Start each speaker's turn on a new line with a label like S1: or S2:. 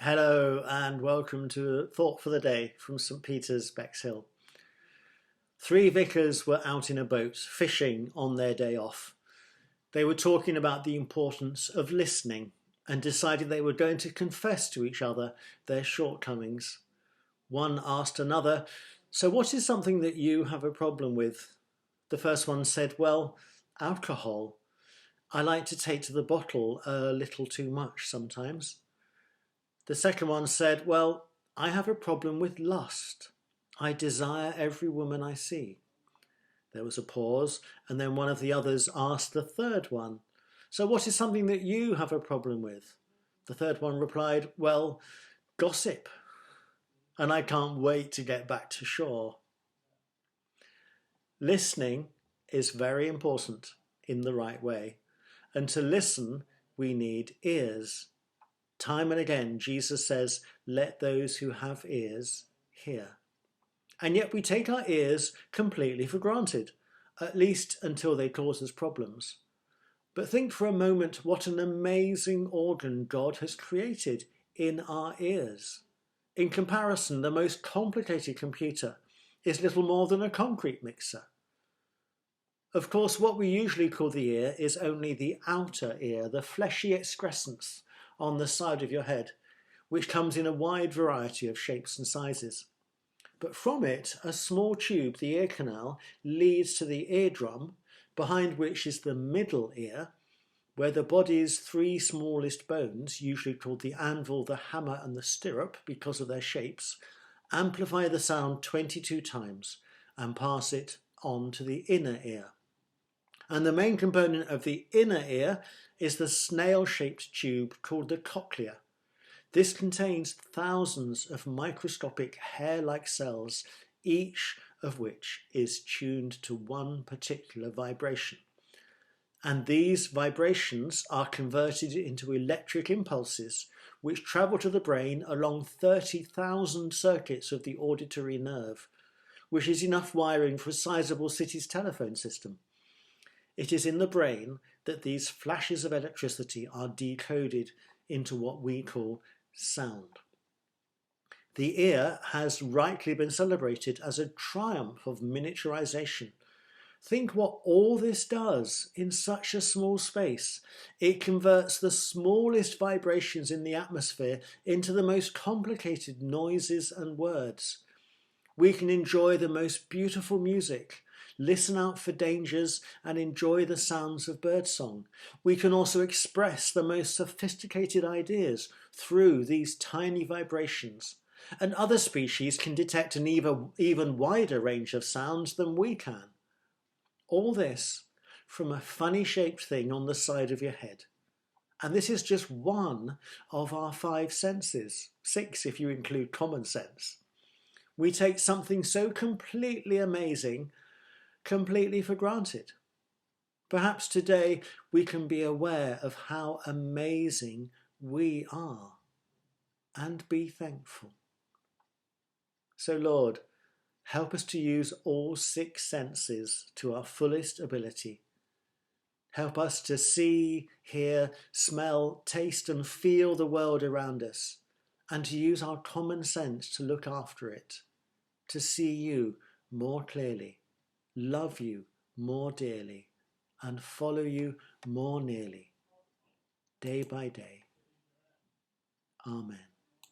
S1: Hello and welcome to Thought for the Day from St Peter's, Bexhill. Three vicars were out in a boat fishing on their day off. They were talking about the importance of listening and decided they were going to confess to each other their shortcomings. One asked another, "So what is something that you have a problem with?" The first one said, "Well, alcohol. I like to take to the bottle a little too much sometimes." The second one said, "Well, I have a problem with lust. I desire every woman I see." There was a pause, and then one of the others asked the third one, "So what is something that you have a problem with?" The third one replied, "Well, gossip. And I can't wait to get back to shore." Listening is very important in the right way. And to listen, we need ears. Time and again, Jesus says, "Let those who have ears hear." And yet we take our ears completely for granted, at least until they cause us problems. But think for a moment what an amazing organ God has created in our ears. In comparison, the most complicated computer is little more than a concrete mixer. Of course, what we usually call the ear is only the outer ear, the fleshy excrescence on the side of your head, which comes in a wide variety of shapes and sizes. But from it, a small tube, the ear canal, leads to the eardrum, behind which is the middle ear, where the body's three smallest bones, usually called the anvil, the hammer and the stirrup because of their shapes, amplify the sound 22 times and pass it on to the inner ear. And the main component of the inner ear is the snail-shaped tube called the cochlea. This contains thousands of microscopic hair-like cells, each of which is tuned to one particular vibration. And these vibrations are converted into electric impulses which travel to the brain along 30,000 circuits of the auditory nerve, which is enough wiring for a sizable city's telephone system. It is in the brain that these flashes of electricity are decoded into what we call sound. The ear has rightly been celebrated as a triumph of miniaturization. Think what all this does in such a small space. It converts the smallest vibrations in the atmosphere into the most complicated noises and words. We can enjoy the most beautiful music, listen out for dangers and enjoy the sounds of birdsong. We can also express the most sophisticated ideas through these tiny vibrations. And other species can detect an even wider range of sounds than we can. All this from a funny shaped thing on the side of your head. And this is just one of our five senses, 6 if you include common sense. We take something so completely amazing completely for granted. Perhaps today we can be aware of how amazing we are and be thankful. So Lord, help us to use all 6 senses to our fullest ability. Help us to see, hear, smell, taste and feel the world around us, and to use our common sense to look after it, to see you more clearly, love you more dearly, and follow you more nearly, day by day. Amen.